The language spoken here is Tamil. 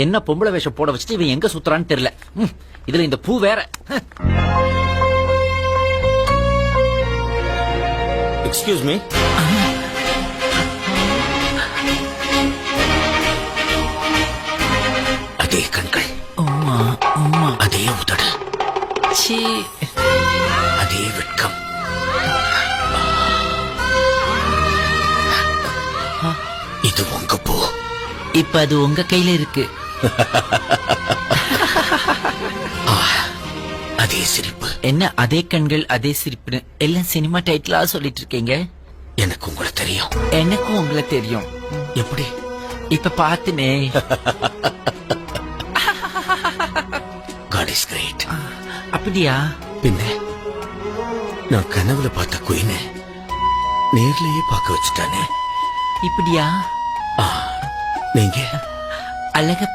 என்ன பொம்பளை வேஷம் போட வச்சுட்டு இவன் எங்க சுத்துறான்னு தெரியல. இதுல இந்த பூ வேற. Excuse me. அதே கண்கள், அதே உதடு, அதே வெட்கம். இது உங்க பூ. இப்ப அது உங்க கையில இருக்கு. அதே சிரிப்பு. என்ன அதே கண்கள் அதே சிரிப்புன்னு எல்லாம் சினிமா டைட்டிலா சொல்லிட்டு இருக்கீங்க. எனக்கு உங்களை தெரியும். எனக்கும் உங்களை தெரியும். எப்படி? இப்ப பாத்துனே. God is great. அப்படியா? பின்ன நான் கனவுல பார்த்த குயினை நேர்லயே பார்க்க வச்சுட்டானே. இப்படியா? நீங்க அழக